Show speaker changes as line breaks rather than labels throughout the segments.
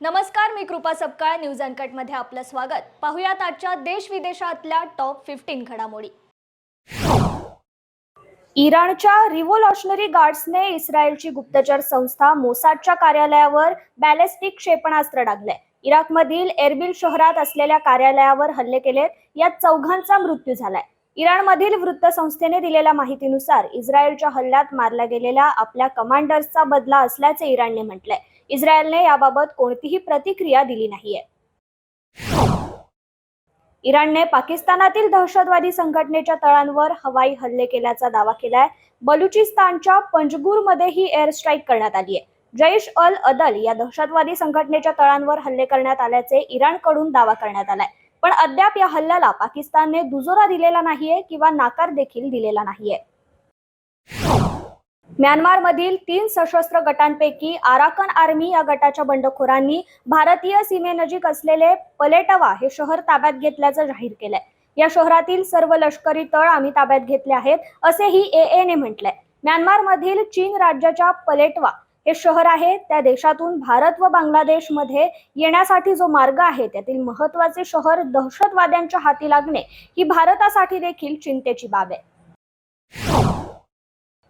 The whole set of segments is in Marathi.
नमस्कार, मी कृपा सपकाळ. न्यूज अनकट मध्ये आपलं स्वागत. पाहुयात आजच्या देश विदेशातल्या टॉप 15 घडामोडी. इराणच्या रिव्होल्युशनरी गार्ड्सने इस्रायलची गुप्तचर संस्था मोसादच्या कार्यालयावर बॅलिस्टिक क्षेपणास्त्र डागले. इराकमधील एरबिल शहरात असलेल्या कार्यालयावर हल्ले केलेत. यात 4 मृत्यू झालाय. इराणमधील वृत्तसंस्थेने दिलेल्या माहितीनुसार इस्रायलच्या हल्ल्यात मारल्या गेलेल्या आपल्या कमांडर्सचा बदला असल्याचे इराणने म्हटलंय. इस्रायलने याबाबत कोणतीही प्रतिक्रिया दिली नाहीये. इराणने पाकिस्तानातील दहशतवादी संघटनेच्या तळांवर हवाई हल्ले केल्याचा दावा केलाय. बलुचिस्तानच्या पंजगुरमध्ये ही एअर स्ट्राईक करण्यात आली आहे. जैश अल अदल या दहशतवादी संघटनेच्या तळांवर हल्ले करण्यात आल्याचे इराणकडून दावा करण्यात आलाय. पण अद्याप या हल्ल्याला पाकिस्तानने दुजोरा दिलेला नाहीये किंवा नाकार देखील दिलेला नाहीये. म्यानमारमधील 3 सशस्त्र गटांपैकी आराकन आर्मी या गटाच्या बंडखोरांनी भारतीय सीमेनजीक असलेले पलेटवा हे शहर ताब्यात घेतल्याचं जाहीर केलंय. या शहरातील सर्व लष्करी तळ आम्ही ताब्यात घेतले आहेत, असेही एएने म्हटलंय. म्यानमारमधील चीन राज्याच्या पलेटवा हे शहर आहे. त्या देशातून भारत व बांगलादेश मध्ये येण्यासाठी जो मार्ग आहे त्यातील महत्त्वाचे शहर दहशतवाद्यांच्या हाती लागणे ही भारतासाठी देखील चिंतेची बाब आहे.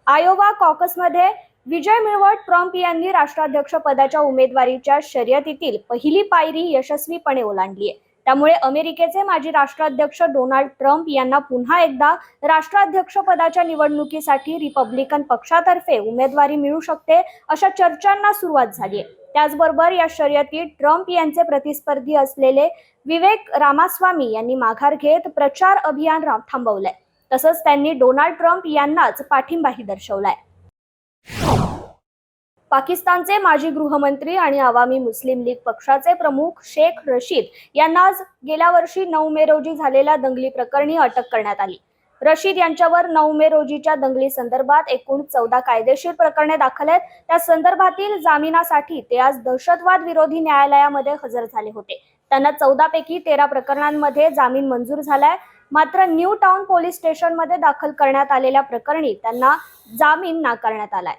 आयोवा कॉकसमध्ये विजय मिळवत ट्रम्प यांनी राष्ट्राध्यक्ष पदाच्या उमेदवारीच्या शर्यतीतील पहिली पायरी यशस्वीपणे ओलांडली आहे. त्यामुळे अमेरिकेचे माजी राष्ट्राध्यक्ष डोनाल्ड ट्रम्प यांना पुन्हा एकदा राष्ट्राध्यक्ष पदाच्या निवडणुकीसाठी रिपब्लिकन पक्षातर्फे उमेदवारी मिळू शकते अशा चर्चांना सुरुवात झाली आहे. त्याचबरोबर या शर्यतीत ट्रम्प यांचे प्रतिस्पर्धी असलेले विवेक रामास्वामी यांनी माघार घेत प्रचार अभियान थांबवलंय. तसंच त्यांनी डोनाल्ड ट्रम्प यांनाच पाठिंबाही दर्शवलाय. पाकिस्तानचे माजी गृहमंत्री आणि अवामी मुस्लिम लीग पक्षाचे प्रमुख शेख रशीद यांना आज गेल्या वर्षी 9 मे रोजी झालेल्या दंगली प्रकरणी अटक करण्यात आली. रशीद यांच्यावर 9 मे रोजीच्या दंगली संदर्भात एकूण 14 कायदेशीर प्रकरणे दाखल आहेत. त्या संदर्भातील जामिनासाठी ते आज दहशतवाद विरोधी न्यायालयामध्ये हजर झाले होते. त्यांना 14 पैकी 13 प्रकरणांमध्ये जामीन मंजूर झालाय. मात्र न्यू टाउन पोलीस स्टेशनमध्ये दाखल करण्यात आलेल्या प्रकरणी त्यांना जामीन नाकारण्यात आलाय.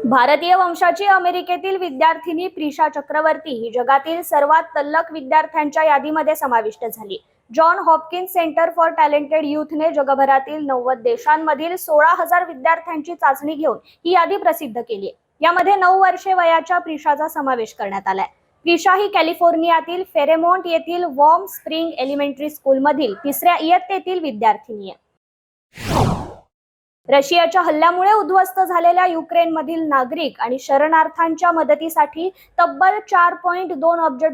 भारतीय वंशाची अमेरिकेतील विद्यार्थिनी प्रिशा चक्रवर्ती ही जगातील सर्वात तल्लख विद्यार्थ्यांच्या यादीमध्ये समाविष्ट झाली. John Hopkins centre for talented यूथने जगभरातील 90 देशांमधील 16,000 विद्यार्थ्यांची चाचणी घेऊन ही यादी प्रसिद्ध केली आहे. यामध्ये 9 वर्षे वयाच्या प्रिशाचा समावेश करण्यात आलाय. प्रिशा ही कॅलिफोर्नियातील फेरेमोंट येथील वॉर्म स्प्रिंग एलिमेंटरी स्कूलमधील 3ऱ्या इयत्तेतील विद्यार्थिनी आहे. रशियाच्या हल्ल्यामुळे उद्ध्वस्त झालेल्या युक्रेनमधील नागरिक आणि शरणार्थ्यांच्या मदतीसाठी तब्बल $4.2 अब्ज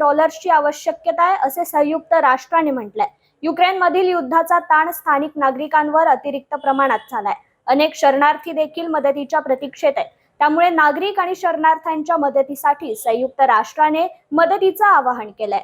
आवश्यकता आहे, असे संयुक्त राष्ट्राने म्हटलंय. युक्रेनमधील युद्धाचा ताण स्थानिक नागरिकांवर अतिरिक्त प्रमाणात झालाय. अनेक शरणार्थी देखील मदतीच्या प्रतीक्षेत आहेत. त्यामुळे नागरिक आणि शरणार्थ्यांच्या मदतीसाठी संयुक्त राष्ट्राने मदतीचं आवाहन केलंय.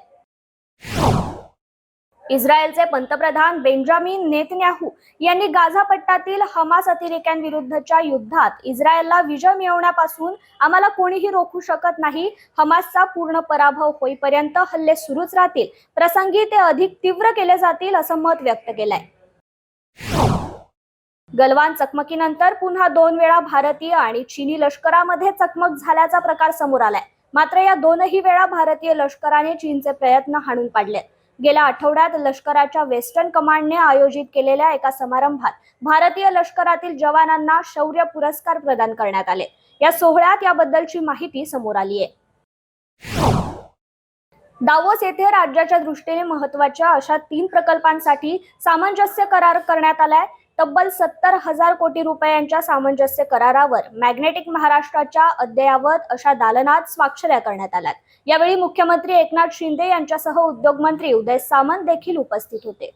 इस्रायलचे पंतप्रधान बेंजामिन नेतन्याहू यांनी गाझा पट्ट्यातील हमास अतिरेक्यांविरुद्धच्या युद्धात इस्रायलला विजय मिळवण्यापासून आम्हाला कोणीही रोखू शकत नाही, हमासचा पूर्ण पराभव होईपर्यंत हल्ले सुरूच राहतील, प्रसंगी ते अधिक तीव्र केले जातील, असं मत व्यक्त केलंय. गलवान चकमकीनंतर पुन्हा 2 वेळा भारतीय आणि चीनी लष्करामध्ये चकमक झाल्याचा प्रकार समोर आलाय. मात्र या दोनही वेळा भारतीय लष्कराने चीनचे प्रयत्न हाणून पाडले. गेल्या आठवड्यात लष्कराच्या वेस्टर्न कमांडने आयोजित केलेल्या एका समारंभात भारतीय लष्करातील जवानांना शौर्य पुरस्कार प्रदान करण्यात आले. या सोहळ्यात याबद्दलची माहिती समोर आली आहे. दावोस येथे राज्याच्या दृष्टीने महत्त्वाच्या अशा 3 प्रकल्पांसाठी सामंजस्य करार करण्यात आलाय. तब्बल 70,000 कोटी रुपयांच्या सामंजस्य करारावर मॅग्नेटिक महाराष्ट्राच्या अद्ययावत अशा दालनात स्वाक्षऱ्या करण्यात आल्या. यावेळी मुख्यमंत्री एकनाथ शिंदे यांच्यासह उद्योगमंत्री उदय सामंत देखील उपस्थित होते.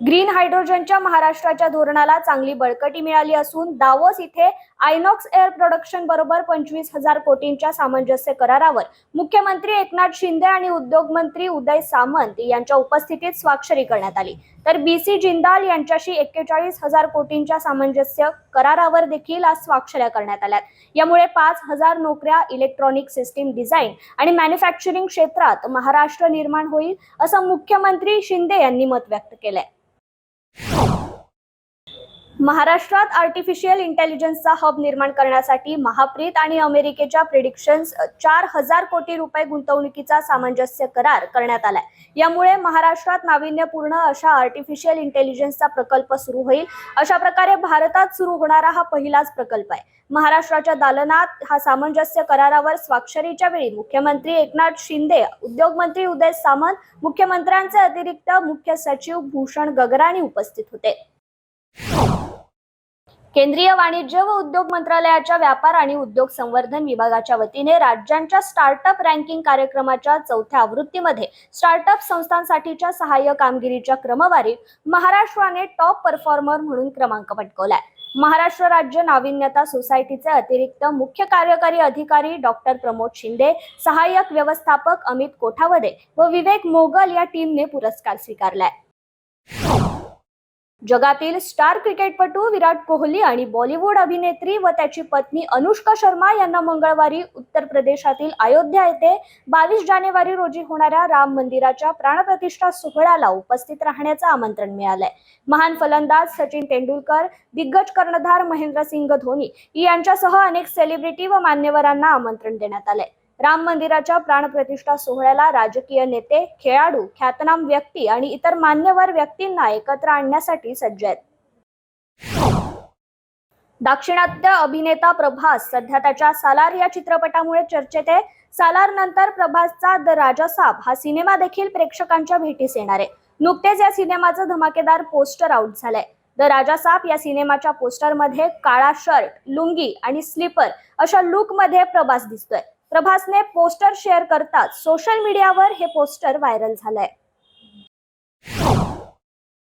ग्रीन हायड्रोजनच्या महाराष्ट्राच्या धोरणाला चांगली बळकटी मिळाली असून दावोस इथे आयनॉक्स एअर प्रोडक्शन बरोबर 25,000 कोटींच्या सामंजस्य करारावर मुख्यमंत्री एकनाथ शिंदे आणि उद्योग मंत्री उदय सामंत यांच्या उपस्थितीत स्वाक्षरी करण्यात आली. तर बीसी जिंदाल यांच्याशी 41,000 कोटींच्या सामंजस्य करारावर देखील आज स्वाक्षऱ्या करण्यात आल्या. यामुळे 5,000 नोकऱ्या इलेक्ट्रॉनिक सिस्टीम डिझाईन आणि मॅन्युफॅक्चरिंग क्षेत्रात महाराष्ट्र निर्माण होईल, असं मुख्यमंत्री शिंदे यांनी मत व्यक्त केलंय. महाराष्ट्रात आर्टिफिशियल इंटेलिजन्सचा हब निर्माण करण्यासाठी महाप्रीत आणि अमेरिकेच्या प्रिडिक्शन्स 4,000 कोटी रुपये गुंतवणुकीचा सामंजस्य करार करण्यात आलाय. यामुळे महाराष्ट्रात नाविन्यपूर्ण अशा आर्टिफिशियल इंटेलिजन्सचा प्रकल्प सुरू होईल. अशा प्रकारे भारतात सुरू होणारा हा पहिलाच प्रकल्प आहे. महाराष्ट्राच्या दालनात हा सामंजस्य करारावर स्वाक्षरीच्या वेळी मुख्यमंत्री एकनाथ शिंदे, उद्योगमंत्री उदय सामंत, मुख्यमंत्र्यांचे अतिरिक्त मुख्य सचिव भूषण गगराणी उपस्थित होते. केंद्रीय वाणिज्य व उद्योग मंत्रालयाच्या व्यापार आणि उद्योग संवर्धन विभागाच्या वतीने राज्यांच्या स्टार्टअप रँकिंग कार्यक्रमाच्या 4थ्या आवृत्तीमध्ये स्टार्टअप संस्थांसाठीच्या सहाय्य कामगिरीच्या क्रमवारीत महाराष्ट्राने टॉप परफॉर्मर म्हणून क्रमांक पटकावलाय. महाराष्ट्र राज्य नाविन्यता सोसायटीचे अतिरिक्त मुख्य कार्यकारी अधिकारी डॉक्टर प्रमोद शिंदे, सहाय्यक व्यवस्थापक अमित कोठावदे व विवेक मोगल या टीमने पुरस्कार स्वीकारलाय. जगातील स्टार क्रिकेटपटू विराट कोहली आणि बॉलिवूड अभिनेत्री व त्याची पत्नी अनुष्का शर्मा यांना मंगळवारी उत्तर प्रदेशातील अयोध्या येथे 22 जानेवारी रोजी होणाऱ्या राम मंदिराच्या प्राणप्रतिष्ठा सोहळ्याला उपस्थित राहण्याचं आमंत्रण मिळालंय. महान फलंदाज सचिन तेंडुलकर, दिग्गज कर्णधार महेंद्रसिंग धोनी यांच्यासह अनेक सेलिब्रिटी व मान्यवरांना आमंत्रण देण्यात आलंय. राम मंदिराच्या प्राणप्रतिष्ठा सोहळ्याला राजकीय नेते, खेळाडू, ख्यातनाम व्यक्ती आणि इतर मान्यवर व्यक्तींना एकत्र आणण्यासाठी सज्ज आहेत. दाक्षिणात्य अभिनेता प्रभास सध्या त्याच्या सालार या चित्रपटामुळे चर्चेत आहे. सालार नंतर प्रभासचा द राजा साब हा सिनेमा देखील प्रेक्षकांच्या भेटीस येणार आहे. नुकतेच या सिनेमाचं धमाकेदार पोस्टर आउट झालंय. द राजा साब या सिनेमाच्या पोस्टरमध्ये काळा शर्ट, लुंगी आणि स्लीपर अशा लुकमध्ये प्रभास दिसतोय. प्रभासने पोस्टर शेअर करताच सोशल मीडियावर हे पोस्टर व्हायरल झालंय.